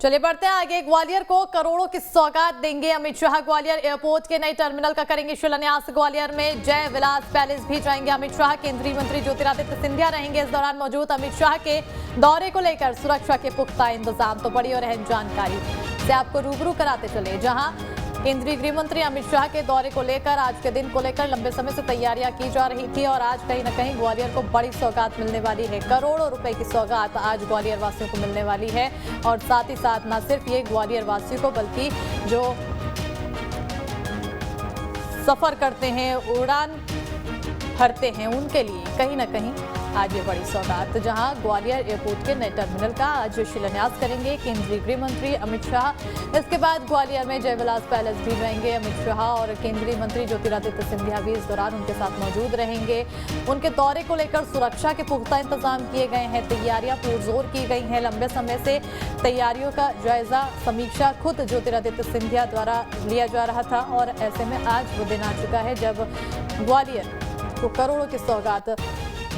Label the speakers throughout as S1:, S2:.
S1: चलिए बढ़ते हैं आगे। ग्वालियर को करोड़ों की सौगात देंगे अमित शाह। ग्वालियर एयरपोर्ट के नए टर्मिनल का करेंगे शिलान्यास। ग्वालियर में जय विलास पैलेस भी जाएंगे अमित शाह। केंद्रीय मंत्री ज्योतिरादित्य सिंधिया रहेंगे इस दौरान मौजूद। अमित शाह के दौरे को लेकर सुरक्षा के पुख्ता इंतजाम। तो बड़ी और अहम जानकारी से आपको रूबरू कराते चले, जहां केंद्रीय गृह मंत्री अमित शाह के दौरे को लेकर आज के दिन को लेकर लंबे समय से तैयारियां की जा रही थी और आज कहीं न कहीं ग्वालियर को बड़ी सौगात मिलने वाली है। करोड़ों रुपए की सौगात आज ग्वालियर वासियों को मिलने वाली है। और साथ ही साथ न सिर्फ ये ग्वालियर वासियों को, बल्कि जो सफर करते हैं, उड़ान भरते हैं, उनके लिए कहीं न कहीं आज ये बड़ी सौगात। जहां ग्वालियर एयरपोर्ट के नए टर्मिनल का आज शिलान्यास करेंगे केंद्रीय गृह मंत्री अमित शाह। इसके बाद ग्वालियर में जय विलास पैलेस भी जाएंगे अमित शाह और केंद्रीय मंत्री ज्योतिरादित्य सिंधिया भी इस दौरान उनके साथ मौजूद रहेंगे। उनके दौरे को लेकर सुरक्षा के पुख्ता इंतजाम किए गए हैं। तैयारियां पुरजोर की गई हैं। लंबे समय से तैयारियों का जायजा, समीक्षा खुद ज्योतिरादित्य सिंधिया द्वारा लिया जा रहा था और ऐसे में आज वो दिन आ चुका है जब ग्वालियर को करोड़ों की सौगात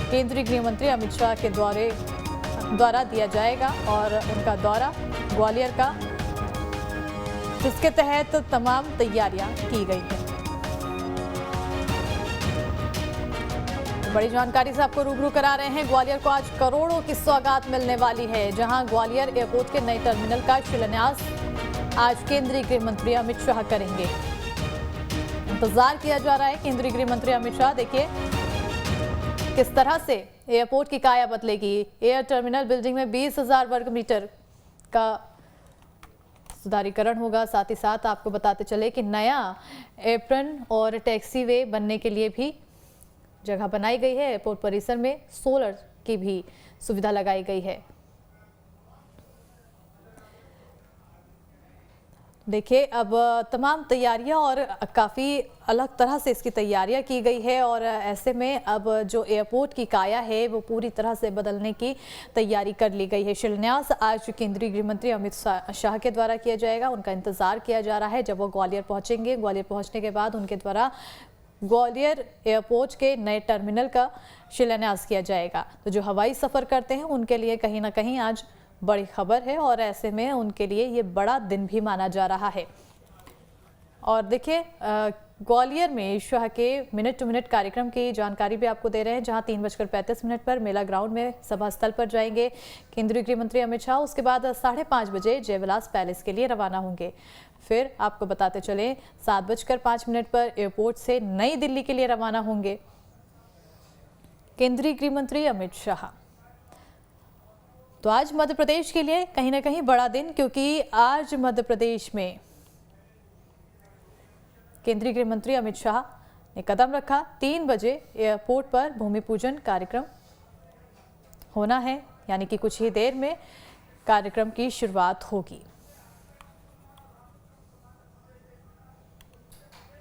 S1: केंद्रीय गृह मंत्री अमित शाह के द्वारा दिया जाएगा। और उनका दौरा ग्वालियर का, जिसके तहत तमाम तैयारियां की गई हैं। बड़ी जानकारी से आपको रूबरू करा रहे हैं। ग्वालियर को आज करोड़ों की सौगात मिलने वाली है, जहां ग्वालियर एयरपोर्ट के नए टर्मिनल का शिलान्यास आज केंद्रीय गृह मंत्री अमित शाह करेंगे। इंतजार किया जा रहा है केंद्रीय गृह मंत्री अमित शाह। देखिए किस तरह से एयरपोर्ट की काया बदलेगी। एयर टर्मिनल बिल्डिंग में 20,000 वर्ग मीटर का सुधारीकरण होगा। साथ ही साथ आपको बताते चले कि नया एप्रन और टैक्सी वे बनने के लिए भी जगह बनाई गई है। एयरपोर्ट परिसर में सोलर की भी सुविधा लगाई गई है। देखिए अब तमाम तैयारियां और काफ़ी अलग तरह से इसकी तैयारियां की गई है और ऐसे में अब जो एयरपोर्ट की काया है वो पूरी तरह से बदलने की तैयारी कर ली गई है। शिलान्यास आज केंद्रीय गृह मंत्री अमित शाह के द्वारा किया जाएगा। उनका इंतजार किया जा रहा है जब वो ग्वालियर पहुंचेंगे। ग्वालियर पहुंचने के बाद उनके द्वारा ग्वालियर एयरपोर्ट के नए टर्मिनल का शिलान्यास किया जाएगा। तो जो हवाई सफ़र करते हैं उनके लिए कहीं ना कहीं आज बड़ी खबर है और ऐसे में उनके लिए ये बड़ा दिन भी माना जा रहा है। और देखिए ग्वालियर में शाह के मिनट टू मिनट कार्यक्रम की जानकारी भी आपको दे रहे हैं, जहां 3:35 पर मेला ग्राउंड में सभा स्थल पर जाएंगे केंद्रीय गृह मंत्री अमित शाह। उसके बाद 5:30 बजे जय विलास पैलेस के लिए रवाना होंगे। फिर आपको बताते चले 7:05 पर एयरपोर्ट से नई दिल्ली के लिए रवाना होंगे केंद्रीय गृह मंत्री अमित शाह। तो आज मध्य प्रदेश के लिए कहीं ना कहीं बड़ा दिन, क्योंकि आज मध्य प्रदेश में केंद्रीय गृह मंत्री अमित शाह ने कदम रखा। 3 बजे एयरपोर्ट पर भूमि पूजन कार्यक्रम होना है, यानी कि कुछ ही देर में कार्यक्रम की शुरुआत होगी।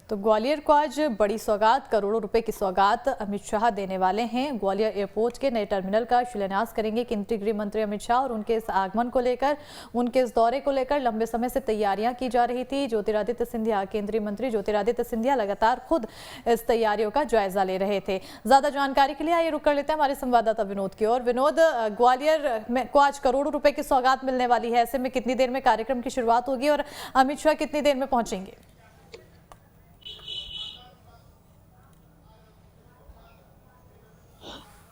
S1: तो ग्वालियर को आज बड़ी सौगात, करोड़ों रुपए की सौगात अमित शाह देने वाले हैं। ग्वालियर एयरपोर्ट के नए टर्मिनल का शिलान्यास करेंगे केंद्रीय गृह मंत्री अमित शाह और उनके इस आगमन को लेकर, उनके इस दौरे को लेकर लंबे समय से तैयारियां की जा रही थी। ज्योतिरादित्य सिंधिया, केंद्रीय मंत्री ज्योतिरादित्य सिंधिया लगातार खुद इस तैयारियों का जायजा ले रहे थे। ज्यादा जानकारी के लिए आइए रुक कर लेते हैं हमारे संवाददाता विनोद की ओर। विनोद, ग्वालियर में को आज करोड़ों रुपए की सौगात मिलने वाली है, ऐसे में कितनी देर में कार्यक्रम की शुरुआत होगी और अमित शाह कितनी देर में पहुंचेंगे?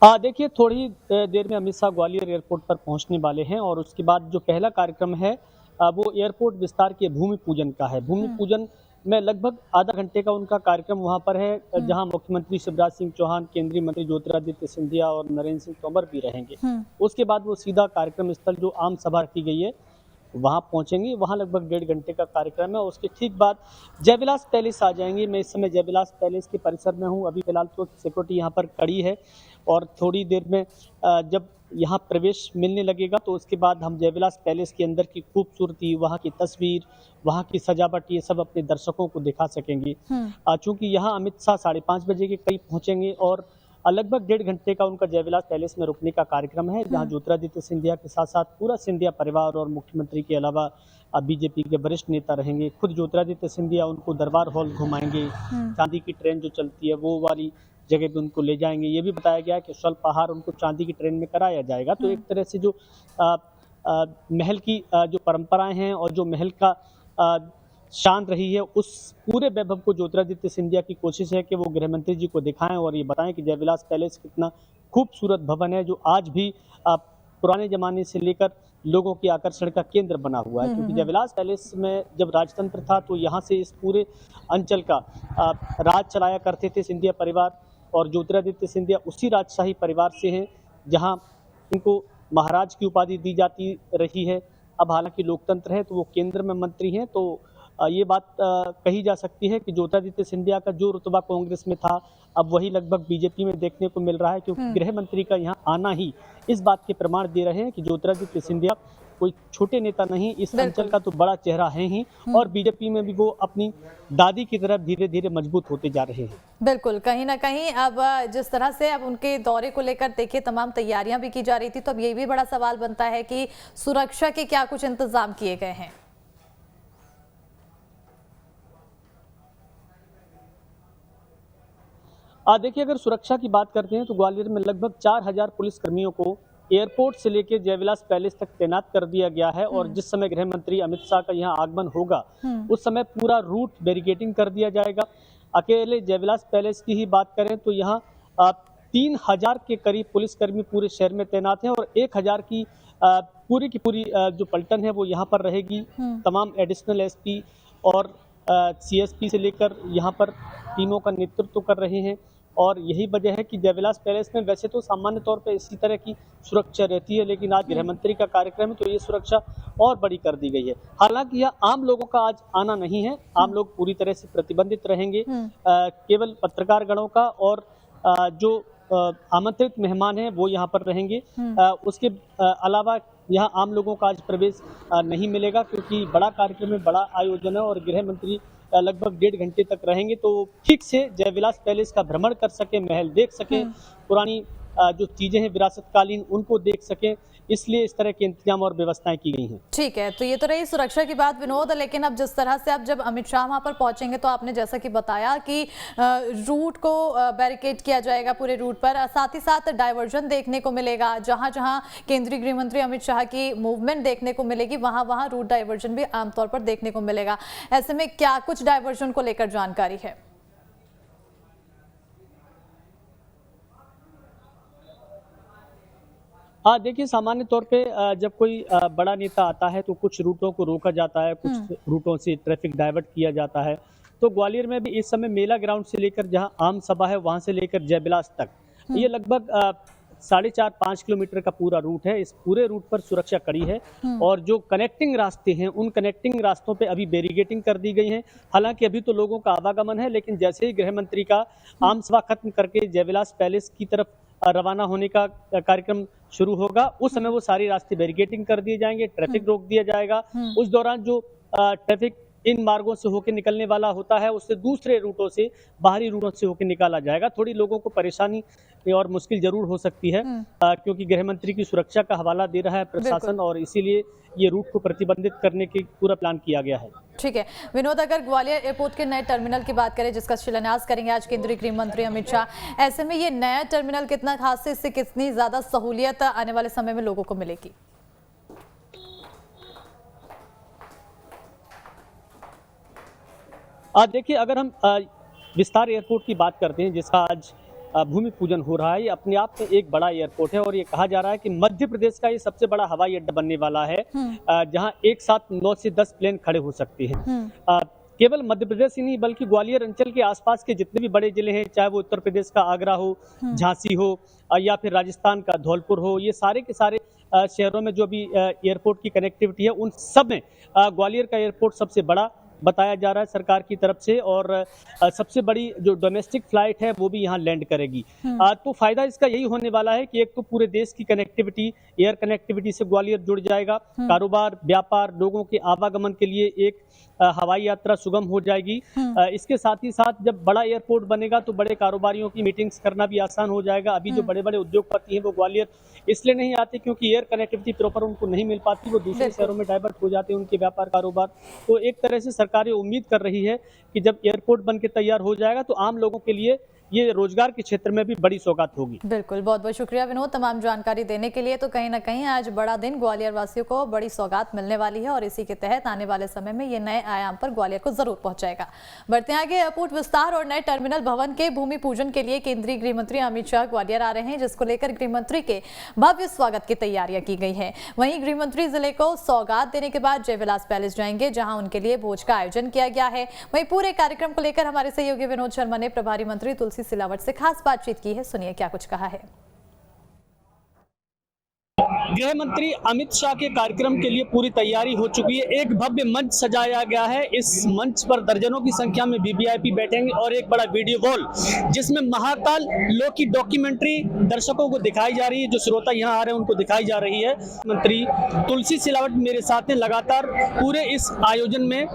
S2: देखिए थोड़ी देर में अमित शाह ग्वालियर एयरपोर्ट पर पहुंचने वाले हैं और उसके बाद जो पहला कार्यक्रम है वो एयरपोर्ट विस्तार के भूमि पूजन का है। भूमि पूजन में लगभग आधा घंटे का उनका कार्यक्रम वहां पर है, जहां मुख्यमंत्री शिवराज सिंह चौहान, केंद्रीय मंत्री ज्योतिरादित्य सिंधिया और नरेंद्र सिंह तोमर भी रहेंगे। उसके बाद वो सीधा कार्यक्रम स्थल जो आम सभा रखी गई है वहां पहुंचेंगे। वहां लगभग 1.5 घंटे का कार्यक्रम है। उसके ठीक बाद जय विलास पैलेस आ जाएंगे। मैं इस समय जय विलास पैलेस के परिसर में हूं। अभी फिलहाल तो सिक्योरिटी यहाँ पर खड़ी है और थोड़ी देर में जब यहाँ प्रवेश मिलने लगेगा तो उसके बाद हम जय विलास पैलेस के अंदर की खूबसूरती, वहाँ की तस्वीर, वहाँ की सजावट, ये सब अपने दर्शकों को दिखा सकेंगे। चूंकि यहाँ अमित शाह 5:30 बजे के करीब पहुंचेंगे और लगभग 1.5 घंटे का उनका जय विलास पैलेस में रुकने का कार्यक्रम है, जहां ज्योतिरादित्य सिंधिया के साथ साथ पूरा सिंधिया परिवार और मुख्यमंत्री के अलावा बीजेपी के वरिष्ठ नेता रहेंगे। खुद ज्योतिरादित्य सिंधिया उनको दरबार हॉल घुमाएंगे, चांदी की ट्रेन जो चलती है वो वाली जगह पे उनको ले जाएंगे। ये भी बताया गया है कि स्वल्प आहार उनको चांदी की ट्रेन में कराया जाएगा। तो एक तरह से जो महल की जो परंपराएं हैं और जो महल का शान रही है, उस पूरे वैभव को ज्योतिरादित्य सिंधिया की कोशिश है कि वो गृह मंत्री जी को दिखाएं और ये बताएं कि जयविलास पैलेस कितना खूबसूरत भवन है, जो आज भी पुराने जमाने से लेकर लोगों के आकर्षण का केंद्र बना हुआ है। क्योंकि जयविलास पैलेस में जब राजतंत्र था तो यहाँ से इस पूरे अंचल का राज चलाया करते थे सिंधिया परिवार, और ज्योतिरादित्य सिंधिया उसी राजशाही परिवार से हैं जहाँ इनको महाराज की उपाधि दी जाती रही है। अब हालांकि लोकतंत्र है तो वो केंद्र में मंत्री हैं, तो ये बात कही जा सकती है कि ज्योतिरादित्य सिंधिया का जो रुतबा कांग्रेस में था अब वही लगभग बीजेपी में देखने को मिल रहा है, क्योंकि गृह मंत्री का यहाँ आना ही इस बात के प्रमाण दे रहे हैं कि ज्योतिरादित्य सिंधिया कोई छोटे नेता नहीं, इस अंचल का तो बड़ा चेहरा है ही, और बीजेपी में भी वो अपनी दादी की तरफ धीरे धीरे मजबूत होते जा रहे हैं।
S1: बिल्कुल, कहीं ना कहीं अब जिस तरह से अब उनके दौरे को लेकर देखिए तमाम तैयारियां भी की जा रही थी, तो अब ये भी बड़ा सवाल बनता है कि सुरक्षा के क्या कुछ इंतजाम किए गए हैं।
S2: देखिए, अगर सुरक्षा की बात करते हैं तो ग्वालियर में लगभग 4000 पुलिस कर्मियों को एयरपोर्ट से लेकर जयविलास पैलेस तक तैनात कर दिया गया है, और जिस समय गृह मंत्री अमित शाह का यहाँ आगमन होगा उस समय पूरा रूट बैरिकेडिंग कर दिया जाएगा। अकेले जयविलास पैलेस की ही बात करें तो यहाँ 3000 के करीब पुलिसकर्मी पूरे शहर में तैनात हैं, और 1000 की पूरी जो पलटन है वो यहाँ पर रहेगी। तमाम एडिशनल एसपी और सीएसपी से लेकर यहाँ पर टीमों का नेतृत्व कर रहे हैं, और यही वजह है कि जयविलास पैलेस में वैसे तो सामान्य तौर पे इसी तरह की सुरक्षा रहती है, लेकिन आज गृह मंत्री का कार्यक्रम है तो ये सुरक्षा और बड़ी कर दी गई है। हालांकि यह आम लोगों का आज आना नहीं है, आम लोग पूरी तरह से प्रतिबंधित रहेंगे। केवल पत्रकार गणों का और जो आमंत्रित मेहमान हैं वो यहाँ पर रहेंगे। उसके अलावा यहाँ आम लोगों का आज प्रवेश नहीं मिलेगा, क्योंकि बड़ा कार्यक्रम है, बड़ा आयोजन है, और गृह मंत्री लगभग 1.5 घंटे तक रहेंगे, तो ठीक से जयविलास पैलेस का भ्रमण कर सके, महल देख सके, पुरानी जो चीजें हैं विरासतकालीन उनको देख सकें, इसलिए इस तरह के इंतजाम और व्यवस्थाएं की गई हैं।
S1: ठीक है, तो ये तो रही सुरक्षा की बात विनोद, लेकिन अब जिस तरह से अब जब अमित शाह वहां पर पहुंचेंगे तो आपने जैसा कि बताया कि रूट को बैरिकेड किया जाएगा पूरे रूट पर, साथ ही साथ डायवर्जन देखने को मिलेगा, जहां जहां केंद्रीय गृह मंत्री अमित शाह की मूवमेंट देखने को मिलेगी वहां वहां रूट डायवर्जन भी आमतौर पर देखने को मिलेगा। ऐसे में क्या कुछ डायवर्जन को लेकर जानकारी है?
S2: देखिए, सामान्य तौर पे जब कोई बड़ा नेता आता है तो कुछ रूटों को रोका जाता है, कुछ रूटों से ट्रैफिक डाइवर्ट किया जाता है। तो ग्वालियर में भी इस समय मेला ग्राउंड से लेकर जहां आम सभा है वहां से लेकर जयविलास तक ये लगभग 4.5-5 किलोमीटर का पूरा रूट है। इस पूरे रूट पर सुरक्षा कड़ी है, और जो कनेक्टिंग रास्ते हैं उन कनेक्टिंग रास्तों पे अभी बैरिकेडिंग कर दी गई है। हालांकि अभी तो लोगों का आवागमन है, लेकिन जैसे ही गृह मंत्री का आम सभा खत्म करके जयविलास पैलेस की तरफ रवाना होने का कार्यक्रम शुरू होगा, उस समय वो सारी रास्ते बैरिकेडिंग कर दिए जाएंगे, ट्रैफिक रोक दिया जाएगा। उस दौरान जो ट्रैफिक इन मार्गों से होकर निकलने वाला होता है उससे दूसरे रूटों से, बाहरी रूटों से होकर निकाला जाएगा। थोड़ी लोगों को परेशानी और मुश्किल जरूर हो सकती है, क्योंकि गृह मंत्री की सुरक्षा का हवाला दे रहा है प्रशासन, और इसीलिए ये रूट को प्रतिबंधित करने की पूरा प्लान किया गया है।
S1: ठीक है विनोद, अगर ग्वालियर एयरपोर्ट के नए टर्मिनल की बात करें जिसका शिलान्यास करेंगे आज केंद्रीय गृह मंत्री अमित शाह, ऐसे में ये नया टर्मिनल कितना खास है, इससे कितनी ज्यादा सहूलियत आने वाले समय में लोगों को मिलेगी?
S2: देखिए, अगर हम विस्तार एयरपोर्ट की बात करते हैं जिसका आज भूमि पूजन हो रहा है, ये अपने आप में एक बड़ा एयरपोर्ट है, और ये कहा जा रहा है कि मध्य प्रदेश का ये सबसे बड़ा हवाई अड्डा बनने वाला है, जहां एक साथ 9 से 10 प्लेन खड़े हो सकते हैं। केवल मध्य प्रदेश ही नहीं बल्कि ग्वालियर अंचल के आसपास के जितने भी बड़े जिले हैं, चाहे वो उत्तर प्रदेश का आगरा हो, झांसी हो, या फिर राजस्थान का धौलपुर हो, ये सारे के सारे शहरों में जो भी एयरपोर्ट की कनेक्टिविटी है उन सब में ग्वालियर का एयरपोर्ट सबसे बड़ा बताया जा रहा है सरकार की तरफ से, और सबसे बड़ी जो डोमेस्टिक फ्लाइट है वो भी यहाँ लैंड करेगी। तो फायदा इसका यही होने वाला है कि एक तो पूरे देश की कनेक्टिविटी, एयर कनेक्टिविटी से ग्वालियर जुड़ जाएगा, कारोबार, व्यापार, लोगों के आवागमन के लिए एक हवाई यात्रा सुगम हो जाएगी। इसके साथ ही साथ जब बड़ा एयरपोर्ट बनेगा तो बड़े कारोबारियों की मीटिंग्स करना भी आसान हो जाएगा। अभी जो बड़े बड़े उद्योगपति हैं वो ग्वालियर इसलिए नहीं आते क्योंकि एयर कनेक्टिविटी प्रॉपर उनको नहीं मिल पाती, वो दूसरे शहरों में डाइवर्ट हो जाते हैं उनके व्यापार कारोबार। तो एक तरह से सरकार ये उम्मीद कर रही है कि जब एयरपोर्ट बन के तैयार हो जाएगा तो आम लोगों के लिए ये रोजगार के क्षेत्र में भी बड़ी सौगात होगी।
S1: बिल्कुल, बहुत बहुत शुक्रिया विनोद तमाम जानकारी देने के लिए। तो कहीं ना कहीं आज बड़ा दिन, ग्वालियर वासियों को बड़ी सौगात मिलने वाली है और इसी के तहत आने वाले समय में ये नए आयाम पर ग्वालियर को जरूर पहुंचाएगा। बढ़ते आगे, एयरपोर्ट विस्तार और नए टर्मिनल भवन के भूमि पूजन के लिए केंद्रीय गृह मंत्री अमित शाह ग्वालियर आ रहे हैं, जिसको लेकर गृह मंत्री के भव्य स्वागत की तैयारियां की गई है। वहीं गृह मंत्री जिले को सौगात देने के बाद जयविलास पैलेस जाएंगे, जहां उनके लिए भोज का आयोजन किया गया है। वहीं पूरे कार्यक्रम को लेकर हमारे सहयोगी विनोद शर्मा ने प्रभारी मंत्री तुलसी सिलावट से खास बातचीत की है। सुनिए क्या कुछ कहा है।
S2: गृह मंत्री अमित शाह के कार्यक्रम के लिए पूरी तैयारी हो चुकी है। एक भव्य मंच सजाया गया है। इस मंच पर दर्जनों की संख्या में वीवीआईपी बैठेंगे और एक बड़ा वीडियो वॉल, जिसमें महाकाल लॉ की डॉक्यूमेंट्री दर्शकों को दिखाई जा रही है। जो श्रोता यहाँ आ रहे हैं उनको दिखाई जा रही है। मंत्री तुलसी सिलावट मेरे साथ हैं, लगातार पूरे इस आयोजन में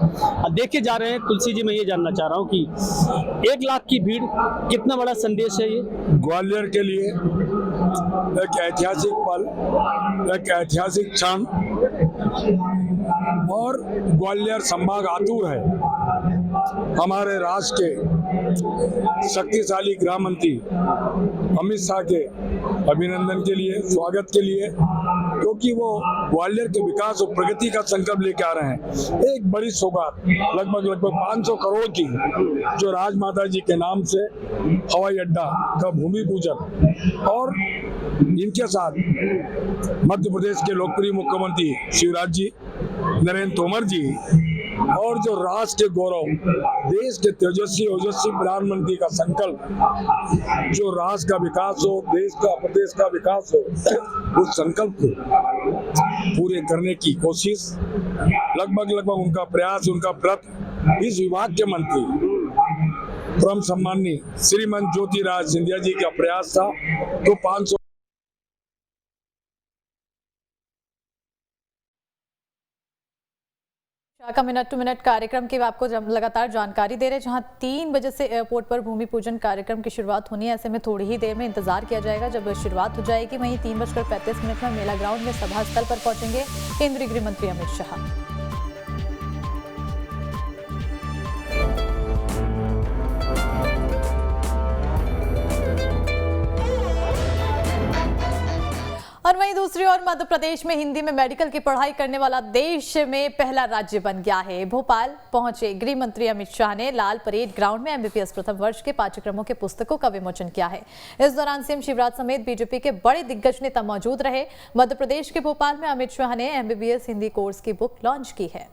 S2: देखे जा रहे हैं। तुलसी जी, मैं ये जानना चाह रहा हूँ कि 1 लाख की भीड़, कितना बड़ा संदेश है ये
S3: ग्वालियर के लिए? एक ऐतिहासिक पल, एक ऐतिहासिक क्षण, और ग्वालियर संभाग आतुर है हमारे राष्ट्र के शक्तिशाली गृह मंत्री अमित शाह के अभिनंदन के लिए, स्वागत के लिए, क्योंकि वो ग्वालियर के विकास और प्रगति का संकल्प लेके आ रहे हैं। एक बड़ी सौगात लगभग 500 करोड़ की, जो राजमाता जी के नाम से हवाई अड्डा का भूमि पूजन, और इनके साथ मध्य प्रदेश के लोकप्रिय मुख्यमंत्री शिवराज जी, नरेंद्र तोमर जी, और जो राष्ट्र के गौरव, देश के तेजस्वी ओजस्वी प्रधानमंत्री का संकल्प, जो राष्ट्र का विकास हो, देश का, प्रदेश का विकास हो, उस संकल्प को पूरे करने की कोशिश, लगभग उनका प्रयास, उनका व्रत। इस विभाग के मंत्री परम सम्माननीय श्रीमान ज्योतिराज सिंधिया जी का प्रयास था। तो 500
S1: का मिनट टू मिनट कार्यक्रम की आपको लगातार जानकारी दे रहे हैं, जहां 3 बजे से एयरपोर्ट पर भूमि पूजन कार्यक्रम की शुरुआत होनी है। ऐसे में थोड़ी ही देर में इंतजार किया जाएगा जब शुरुआत हो जाएगी। वहीं 3:35 में मेला ग्राउंड में सभा स्थल पर पहुंचेंगे केंद्रीय गृह मंत्री अमित शाह। और वहीं दूसरी ओर मध्य प्रदेश में हिंदी में मेडिकल की पढ़ाई करने वाला देश में पहला राज्य बन गया है। भोपाल पहुंचे गृह मंत्री अमित शाह ने लाल परेड ग्राउंड में एमबीबीएस प्रथम वर्ष के पाठ्यक्रमों के पुस्तकों का विमोचन किया है। इस दौरान सीएम शिवराज समेत बीजेपी के बड़े दिग्गज नेता मौजूद रहे। मध्य प्रदेश के भोपाल में अमित शाह ने एमबीबीएस हिंदी कोर्स की बुक लॉन्च की है।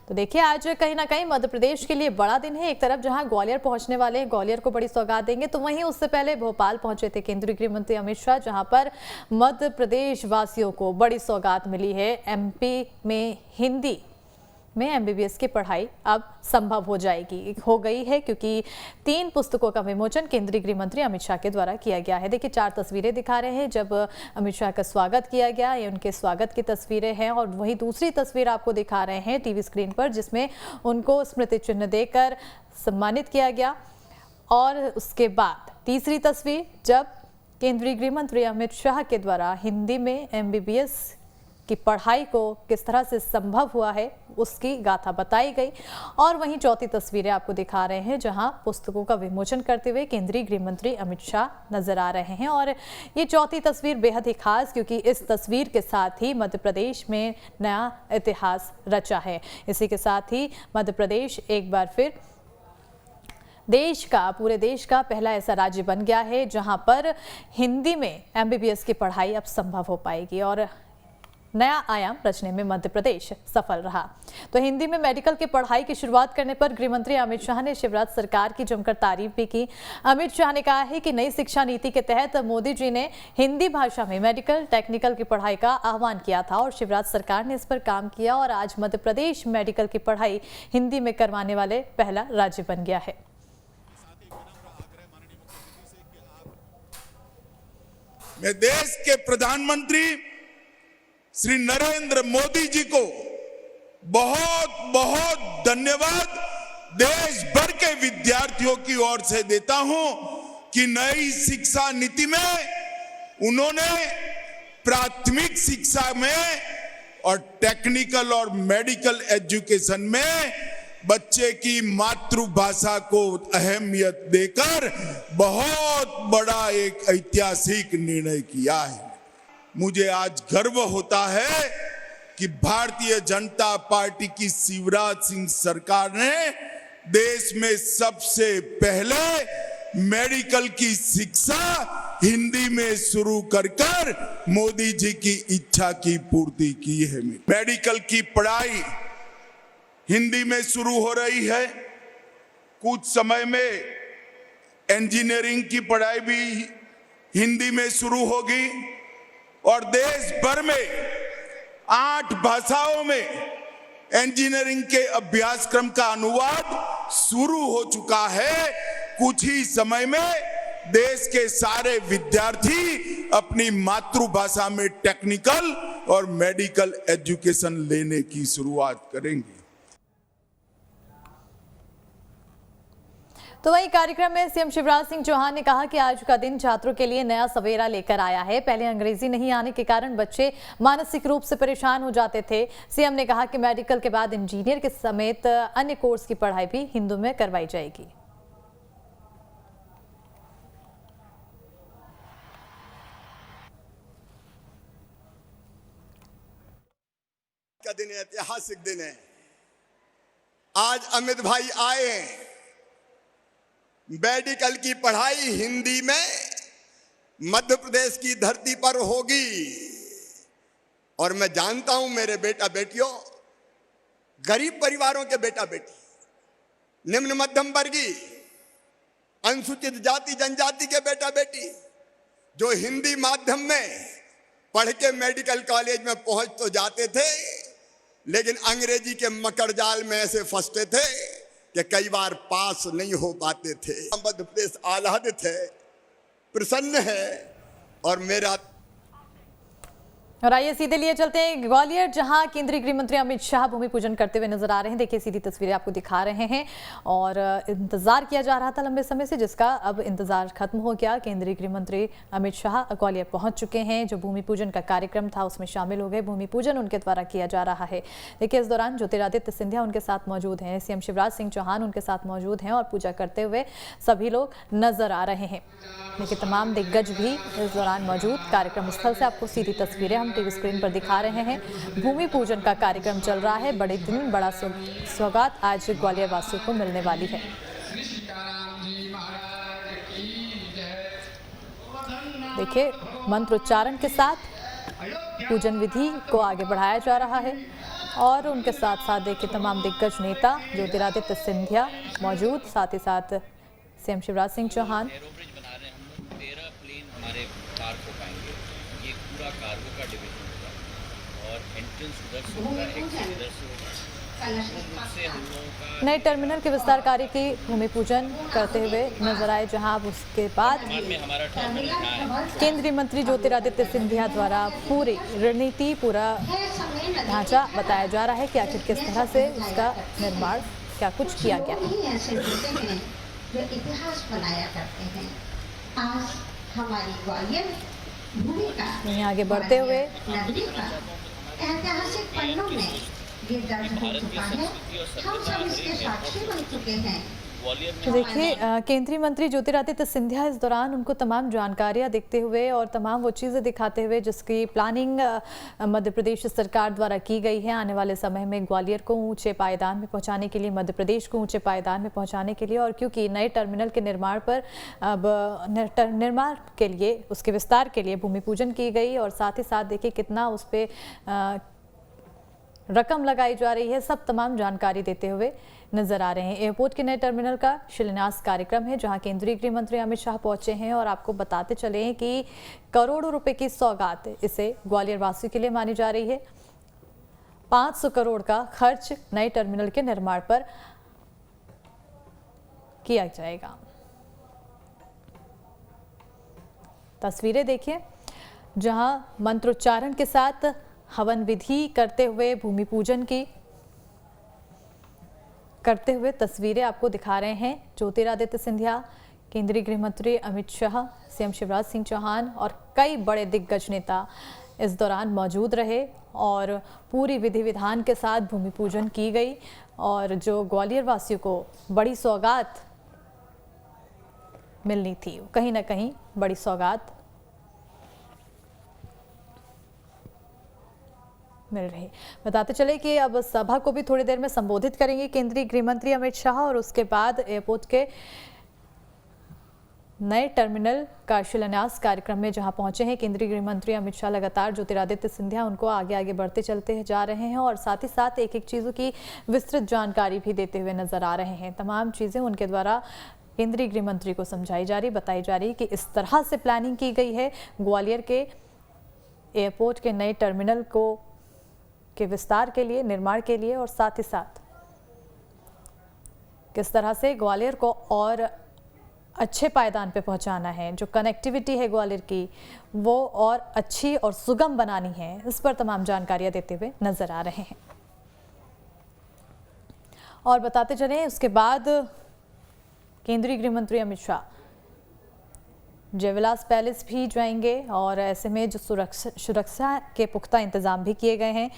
S1: तो देखिए, आज कहीं ना कहीं मध्य प्रदेश के लिए बड़ा दिन है। एक तरफ जहां ग्वालियर पहुंचने वाले हैं, ग्वालियर को बड़ी सौगात देंगे, तो वहीं उससे पहले भोपाल पहुंचे थे केंद्रीय गृह मंत्री अमित शाह, जहां पर मध्य प्रदेश वासियों को बड़ी सौगात मिली है। एमपी में हिंदी में एमबीबीएस की पढ़ाई अब संभव हो गई है, क्योंकि 3 पुस्तकों का विमोचन केंद्रीय गृह मंत्री अमित शाह के द्वारा किया गया है। देखिए, 4 तस्वीरें दिखा रहे हैं जब अमित शाह का स्वागत किया गया। ये उनके स्वागत की तस्वीरें हैं, और वही दूसरी तस्वीर आपको दिखा रहे हैं टीवी स्क्रीन पर, जिसमें उनको स्मृति चिन्ह देकर सम्मानित किया गया। और उसके बाद तीसरी तस्वीर, जब केंद्रीय गृह मंत्री अमित शाह के द्वारा हिंदी में एमबीबीएस की पढ़ाई को किस तरह से संभव हुआ है, उसकी गाथा बताई गई। और वहीं चौथी तस्वीरें आपको दिखा रहे हैं, जहां पुस्तकों का विमोचन करते हुए केंद्रीय गृह मंत्री अमित शाह नजर आ रहे हैं। और ये चौथी तस्वीर बेहद ही खास, क्योंकि इस तस्वीर के साथ ही मध्य प्रदेश में नया इतिहास रचा है। इसी के साथ ही मध्य प्रदेश एक बार फिर पूरे देश का पहला ऐसा राज्य बन गया है जहां पर हिंदी में एमबीबीएस की पढ़ाई अब संभव हो पाएगी, और नया आयाम रचने में मध्य प्रदेश सफल रहा। तो हिंदी में मेडिकल की पढ़ाई की शुरुआत करने पर गृह मंत्री अमित शाह ने शिवराज सरकार की जमकर तारीफ भी की। अमित शाह ने कहा है कि नई शिक्षा नीति के तहत मोदी जी ने हिंदी भाषा में मेडिकल टेक्निकल की पढ़ाई का आह्वान किया था, और शिवराज सरकार ने इस पर काम किया, और आज मध्य प्रदेश मेडिकल की पढ़ाई हिंदी में करवाने वाले पहला राज्य बन गया है।
S4: मैं देश के प्रधानमंत्री श्री नरेंद्र मोदी जी को बहुत बहुत धन्यवाद देश भर के विद्यार्थियों की ओर से देता हूं कि नई शिक्षा नीति में उन्होंने प्राथमिक शिक्षा में और टेक्निकल और मेडिकल एजुकेशन में बच्चे की मातृभाषा को अहमियत देकर बहुत बड़ा एक ऐतिहासिक निर्णय किया है। मुझे आज गर्व होता है कि भारतीय जनता पार्टी की शिवराज सिंह सरकार ने देश में सबसे पहले मेडिकल की शिक्षा हिंदी में शुरू कर मोदी जी की इच्छा की पूर्ति की है। मेडिकल की पढ़ाई हिंदी में शुरू हो रही है। कुछ समय में इंजीनियरिंग की पढ़ाई भी हिंदी में शुरू होगी और देश भर में 8 भाषाओं में इंजीनियरिंग के अभ्यासक्रम का अनुवाद शुरू हो चुका है। कुछ ही समय में देश के सारे विद्यार्थी अपनी मातृभाषा में टेक्निकल और मेडिकल एजुकेशन लेने की शुरुआत करेंगे।
S1: तो वहीं कार्यक्रम में सीएम शिवराज सिंह चौहान ने कहा कि आज का दिन छात्रों के लिए नया सवेरा लेकर आया है। पहले अंग्रेजी नहीं आने के कारण बच्चे मानसिक रूप से परेशान हो जाते थे। सीएम ने कहा कि मेडिकल के बाद इंजीनियर के समेत अन्य कोर्स की पढ़ाई भी हिंदी में करवाई जाएगी।
S5: का दिन है, ऐतिहासिक दिन है। आज अमित भाई आए हैं। मेडिकल की पढ़ाई हिंदी में मध्य प्रदेश की धरती पर होगी और मैं जानता हूं मेरे बेटा बेटियों, गरीब परिवारों के बेटा बेटी, निम्न मध्यम वर्गीय, अनुसूचित जाति जनजाति के बेटा बेटी जो हिंदी माध्यम में पढ़ के मेडिकल कॉलेज में पहुंच तो जाते थे, लेकिन अंग्रेजी के मकड़जाल में ऐसे फंसते थे कि कई बार पास नहीं हो पाते थे। मध्य प्रदेश आह्लादित है, प्रसन्न है और मेरा।
S1: और आइए सीधे लिए चलते हैं ग्वालियर, जहां केंद्रीय गृह मंत्री अमित शाह भूमि पूजन करते हुए नजर आ रहे हैं। देखिए सीधी तस्वीरें आपको दिखा रहे हैं और इंतजार किया जा रहा था लंबे समय से, जिसका अब इंतजार खत्म हो गया। केंद्रीय गृह मंत्री अमित शाह ग्वालियर पहुंच चुके हैं। जो भूमि पूजन का कार्यक्रम था उसमें शामिल हो गए। भूमि पूजन उनके द्वारा किया जा रहा है। देखिए इस दौरान ज्योतिरादित्य सिंधिया उनके साथ मौजूद हैं, सीएम शिवराज सिंह चौहान उनके साथ मौजूद हैं और पूजा करते हुए सभी लोग नजर आ रहे हैं। देखिए तमाम दिग्गज भी इस दौरान मौजूद। कार्यक्रम स्थल से आपको सीधी तस्वीरें हम टीवी स्क्रीन पर दिखा रहे हैं। भूमि पूजन का कार्यक्रम चल रहा है। बड़े दिन बड़ा सौगात आज ग्वालियर वासियों को मिलने वाली है। देखिए मंत्रोच्चारण के साथ पूजन विधि को आगे बढ़ाया जा रहा है और उनके साथ साथ देखिए तमाम दिग्गज नेता ज्योतिरादित्य सिंधिया मौजूद, साथ ही साथ सीएम शिवराज सिंह चौहान।
S6: हमारे कार्गो पाएंगे, ये पूरा कार्गो का डिवीजन होगा और एंट्रेंस उधर से होगा, एग्जिट इधर से होगा। मुझसे हम लोगों का
S1: नए टर्मिनल के विस्तार कार्य की भूमि पूजन करते हुए नजर आए, जहां उसके बाद केंद्रीय मंत्री ज्योतिरादित्य सिंधिया द्वारा पूरी रणनीति, पूरा ढांचा बताया जा रहा है कि आखिर किस तरह से उसका निर्माण क्या कुछ किया गया।
S7: जो इतिहास बनाया करते हैं, आज हमारी ग्वालियर भूमि का,
S1: यहीं आगे बढ़ते हुए
S7: नगरी का ऐतिहासिक पन्नों में ये दर्ज हो चुका है। हम सब इसके साक्षी बन चुके हैं।
S1: तो देखिए केंद्रीय मंत्री ज्योतिरादित्य सिंधिया इस दौरान उनको तमाम जानकारियां देते हुए और तमाम वो चीज़ें दिखाते हुए जिसकी प्लानिंग मध्य प्रदेश सरकार द्वारा की गई है आने वाले समय में ग्वालियर को ऊंचे पायदान में पहुंचाने के लिए, मध्य प्रदेश को ऊंचे पायदान में पहुंचाने के लिए। और क्योंकि नए टर्मिनल के निर्माण पर अब निर्माण के लिए, उसके विस्तार के लिए भूमि पूजन की गई और साथ ही साथ देखिए कितना उस पर रकम लगाई जा रही है, सब तमाम जानकारी देते हुए नजर आ रहे हैं। एयरपोर्ट के नए टर्मिनल का शिलान्यास कार्यक्रम है जहां केंद्रीय गृह मंत्री अमित शाह पहुंचे हैं और आपको बताते चले कि करोड़ों रुपए की सौगात इसे ग्वालियर वासियों के लिए मानी जा रही है। 500 करोड़ का खर्च नए टर्मिनल के निर्माण पर किया जाएगा। तस्वीरें देखिए जहां मंत्रोच्चारण के साथ हवन विधि करते हुए भूमि पूजन की करते हुए तस्वीरें आपको दिखा रहे हैं ज्योतिरादित्य सिंधिया, केंद्रीय गृह मंत्री अमित शाह, सीएम शिवराज सिंह चौहान और कई बड़े दिग्गज नेता इस दौरान मौजूद रहे और पूरी विधि विधान के साथ भूमि पूजन की गई और जो ग्वालियर वासियों को बड़ी सौगात मिलनी थी, कहीं ना कहीं बड़ी सौगात मिल रही। बताते चले कि अब सभा को भी थोड़ी देर में संबोधित करेंगे केंद्रीय गृह मंत्री अमित शाह और उसके बाद एयरपोर्ट के नए टर्मिनल का शिलान्यास कार्यक्रम में जहां पहुंचे हैं केंद्रीय गृह मंत्री अमित शाह, लगातार ज्योतिरादित्य सिंधिया उनको आगे आगे बढ़ते चलते जा रहे हैं और साथ ही साथ एक एक चीज़ों की विस्तृत जानकारी भी देते हुए नजर आ रहे हैं। तमाम चीज़ें उनके द्वारा केंद्रीय गृह मंत्री को समझाई जा रही, बताई जा रही कि इस तरह से प्लानिंग की गई है ग्वालियर के एयरपोर्ट के नए टर्मिनल के विस्तार के लिए, निर्माण के लिए और साथ ही साथ किस तरह से ग्वालियर को और अच्छे पायदान पे पहुंचाना है, जो कनेक्टिविटी है ग्वालियर की वो और अच्छी और सुगम बनानी है, इस पर तमाम जानकारियां देते हुए नजर आ रहे हैं। और बताते चलें उसके बाद केंद्रीय गृह मंत्री अमित शाह जयविलास पैलेस भी जाएंगे और ऐसे में जो सुरक्षा के पुख्ता इंतजाम भी किए गए हैं।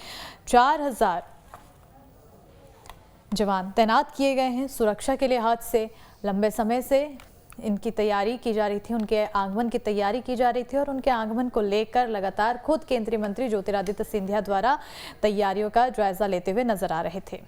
S1: 4000 जवान तैनात किए गए हैं सुरक्षा के लिहाज से। लंबे समय से इनकी तैयारी की जा रही थी, उनके आगमन की तैयारी की जा रही थी और उनके आगमन को लेकर लगातार खुद केंद्रीय मंत्री ज्योतिरादित्य सिंधिया द्वारा तैयारियों का जायजा लेते हुए नजर आ रहे थे।